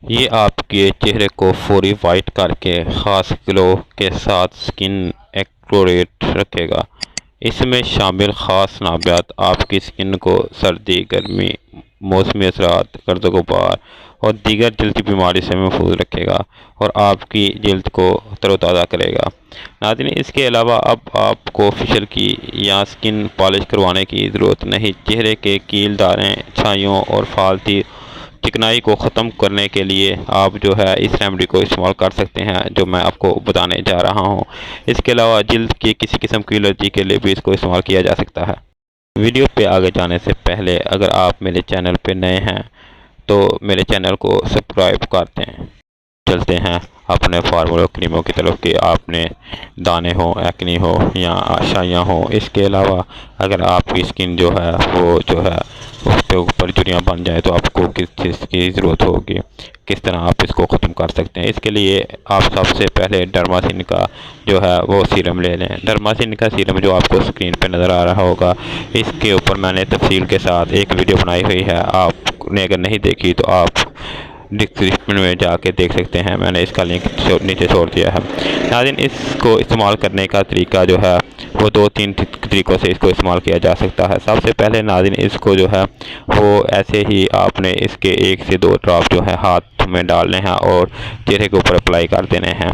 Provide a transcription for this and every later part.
ये आपके चेहरे को फौरी वाइट करके ख़ास ग्लो के साथ स्किन एक्यूरेट रखेगा। इसमें शामिल ख़ास नाबात आपकी स्किन को सर्दी, गर्मी, मौसमी असरात, गर्द गुबार और दीगर जल्द की बीमारी से महफूज रखेगा और आपकी जल्द को तरोताज़ा करेगा। नाज़रीन, इसके अलावा अब आपको फेशियल की या स्किन पॉलिश करवाने की ज़रूरत नहीं। चेहरे के कील, दाने, छाइयों और फालती चिकनाई को ख़त्म करने के लिए आप जो है इस रेमेडी को इस्तेमाल कर सकते हैं जो मैं आपको बताने जा रहा हूं। इसके अलावा जल्द की किसी किस्म की एलर्जी के लिए भी इसको इस्तेमाल किया जा सकता है। वीडियो पे आगे जाने से पहले अगर आप मेरे चैनल पे नए हैं तो मेरे चैनल को सब्सक्राइब कर दें। चलते हैं अपने फार्मूला क्रीमों की तरफ कि आपने दाने हो, एक्नी हो या आशाइयाँ हो। इसके अलावा अगर आपकी स्किन जो है वो जो है उसके ऊपर झुर्रियाँ बन जाए तो आपको किस चीज़ की ज़रूरत होगी, किस तरह आप इसको ख़त्म कर सकते हैं। इसके लिए आप सबसे पहले डर्मासिन का जो है वो सीरम ले लें। डर्मासिन का सीरम जो आपको स्क्रीन पे नज़र आ रहा होगा, इसके ऊपर मैंने तफसील के साथ एक वीडियो बनाई हुई है। आपने अगर नहीं देखी तो आप डिस्क्रिप्शन में जाके देख सकते हैं, मैंने इसका लिंक नीचे छोड़ दिया है। नाज़रीन, इसको इस्तेमाल करने का तरीका जो है वो 2-3 तरीक़ों से इसको इस्तेमाल किया जा सकता है। सबसे पहले नाज़रीन इसको जो है वो ऐसे ही आपने इसके 1 से 2 ड्रॉप जो है हाथ में डालने हैं और चेहरे के ऊपर अप्लाई कर देने हैं।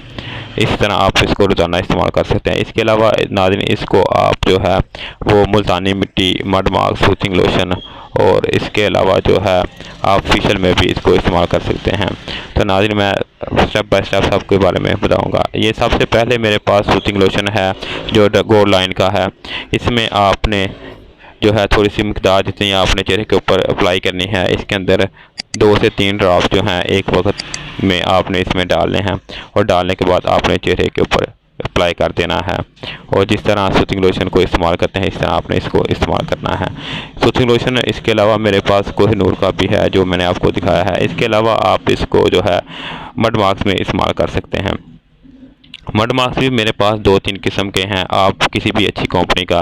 इस तरह आप इसको रोज़ाना इस्तेमाल कर सकते हैं। इसके अलावा नाज़रीन इसको आप जो है वो मुल्तानी मिट्टी, मड मार्क, सूथिंग लोशन और इसके अलावा जो है आप फेशियल में भी इसको इस्तेमाल कर सकते हैं। तो नाज़रीन मैं स्टेप बाय स्टेप सबके बारे में बताऊंगा। ये सबसे पहले मेरे पास सूथिंग लोशन है जो गोल्ड लाइन का है। इसमें आपने जो है थोड़ी सी मकदार जितनी आपने चेहरे के ऊपर अप्लाई करनी है। इसके अंदर 2 से 3 ड्रॉप जो हैं एक वक्त में आपने इसमें डालने हैं और डालने के बाद आपने चेहरे के ऊपर अप्लाई कर देना है। और जिस तरह सूथिंग लोशन को इस्तेमाल करते हैं इस तरह आपने इसको इस्तेमाल करना है। सूथिंग लोशन इसके अलावा मेरे पास कोहिनूर का भी है जो मैंने आपको दिखाया है। इसके अलावा आप इसको जो है मड मार्क्स में इस्तेमाल कर सकते हैं। मड मास्क भी मेरे पास 2-3 किस्म के हैं। आप किसी भी अच्छी कंपनी का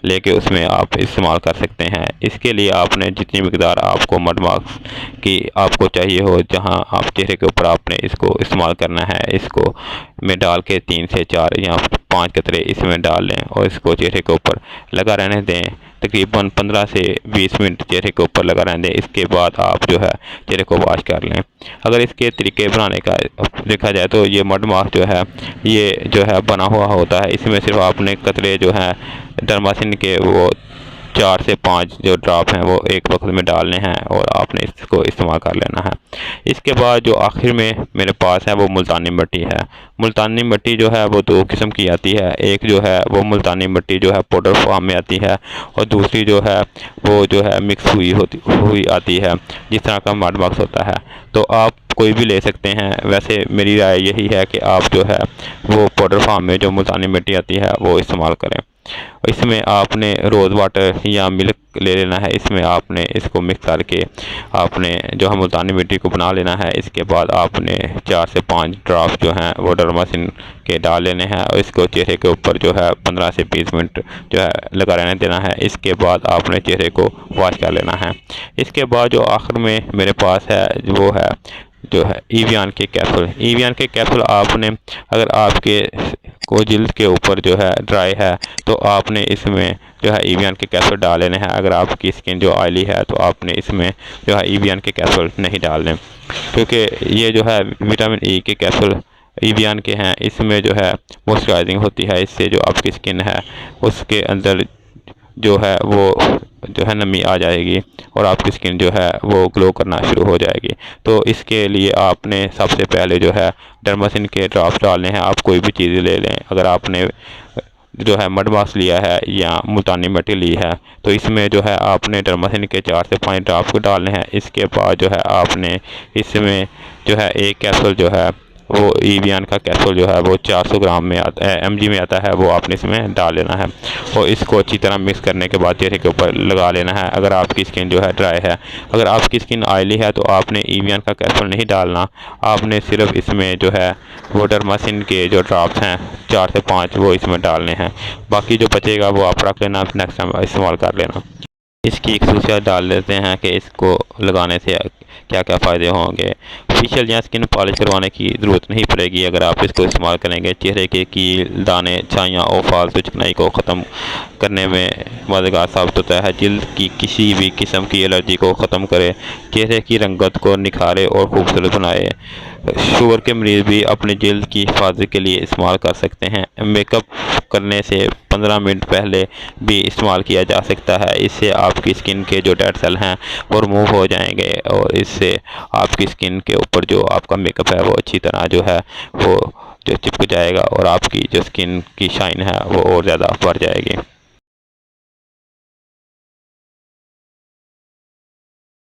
लेके उसमें आप इस्तेमाल कर सकते हैं। इसके लिए आपने जितनी मकदार आपको मड मास्क की आपको चाहिए हो, जहां आप चेहरे के ऊपर आपने इसको इस्तेमाल करना है, इसको में डाल के 3 से 4 या 5 कतरे इसमें डाल लें और इसको चेहरे के ऊपर लगा रहने दें। तकरीबन 15 से 20 मिनट चेहरे के ऊपर लगा रहने दें। इसके बाद आप जो है चेहरे को वॉश कर लें। अगर इसके तरीके बनाने का देखा जाए तो ये मड मास्क जो है ये जो है बना हुआ होता है। इसमें सिर्फ आपने कतरे जो हैं डर्मासिन के वो 4 से 5 जो ड्रॉप हैं वो एक वक्त में डालने हैं और आपने इसको इस्तेमाल कर लेना है। इसके बाद जो आखिर में मेरे पास है वो मुल्तानी मिट्टी है। मुल्तानी मिट्टी जो है वो 2 किस्म की आती है। एक जो है वो मुल्तानी मिट्टी जो है पाउडर फॉर्म में आती है और दूसरी जो है वो जो है मिक्स हुई आती है, जिस तरह का मड मास्क होता है। तो आप कोई भी ले सकते हैं। वैसे मेरी राय यही है कि आप जो है वो पाउडर फॉर्म में जो मुल्तानी मिट्टी आती है वो इस्तेमाल करें। इसमें आपने रोज़ वाटर या मिल्क ले लेना है। इसमें आपने इसको मिक्स करके आपने जो है मुल्तानी मिट्टी को बना लेना है। इसके बाद आपने 4 से 5 ड्रॉप जो हैं वो डर्मासिन के डाल लेने हैं और इसको चेहरे के ऊपर जो है 15 से 20 मिनट जो है लगा रहने देना है। इसके बाद आपने चेहरे को वॉश कर लेना है। इसके बाद जो आखिर में मेरे पास है वो है जो है ईवियान के कैप्सूल। ईवियान के कैप्सूल आपने अगर आपके को जिल्द के ऊपर जो है ड्राई है तो आपने इसमें जो है ईवियान के कैप्सूल डाल लेने हैं। अगर आपकी स्किन जो ऑयली है तो आपने इसमें जो है ईवियान के कैप्सूल नहीं डालने, क्योंकि ये जो है विटामिन ई के कैप्सूल ईवियान के हैं। इसमें जो है मॉइस्चराइजिंग होती है, इससे जो आपकी स्किन है उसके अंदर जो है वो जो है नमी आ जाएगी और आपकी स्किन जो है वो ग्लो करना शुरू हो जाएगी। तो इसके लिए आपने सबसे पहले जो है डर्मासिन के ड्रॉप्स डालने हैं। आप कोई भी चीज़ ले लें। अगर आपने जो है मड मास्क लिया है या मुल्तानी मिट्टी ली है तो इसमें जो है आपने डर्मासिन के 4 से 5 ड्रॉप्स को डालने हैं। इसके बाद जो है आपने इसमें जो है एक कैप्सूल जो है वो ईवियान का कैप्सूल जो है वो 400 ग्राम में mg में आता है, वो आपने इसमें डाल लेना है और इसको अच्छी तरह मिक्स करने के बाद चेहरे के ऊपर लगा लेना है। अगर आपकी स्किन जो है ड्राई है, अगर आपकी स्किन ऑयली है तो आपने ईवियान का कैप्सूल नहीं डालना। आपने सिर्फ इसमें जो है वो डर्मासिन के जो ड्रॉप्स हैं 4 से 5 वो इसमें डालने हैं। बाकी जो बचेगा वो आप रख लेना, नेक्स्ट टाइम इस्तेमाल कर लेना। इसकी एक खसूसियात डाल लेते हैं कि इसको लगाने से क्या क्या फ़ायदे होंगे। फेशियल या स्किन पॉलिश करवाने की ज़रूरत नहीं पड़ेगी अगर आप इसको इस्तेमाल करेंगे। चेहरे के कील, दाने, छाइयाँ और फालतू चिकनाई को ख़त्म करने में मददगार साबित होता है। जल्द की किसी भी किस्म की एलर्जी को ख़त्म करे, चेहरे की रंगत को निखारे और खूबसूरत बनाए। शुगर के मरीज़ भी अपनी जल्द की हिफाजत के लिए इस्तेमाल कर सकते हैं। मेकअप करने से 15 मिनट पहले भी इस्तेमाल किया जा सकता है। इससे आपकी स्किन के जो डेड सेल हैं वो रिमूव हो जाएंगे और इससे आपकी स्किन के ऊपर जो आपका मेकअप है वो अच्छी तरह जो है वो जो चिपक जाएगा और आपकी जो स्किन की शाइन है वो और ज़्यादा बढ़ जाएगी।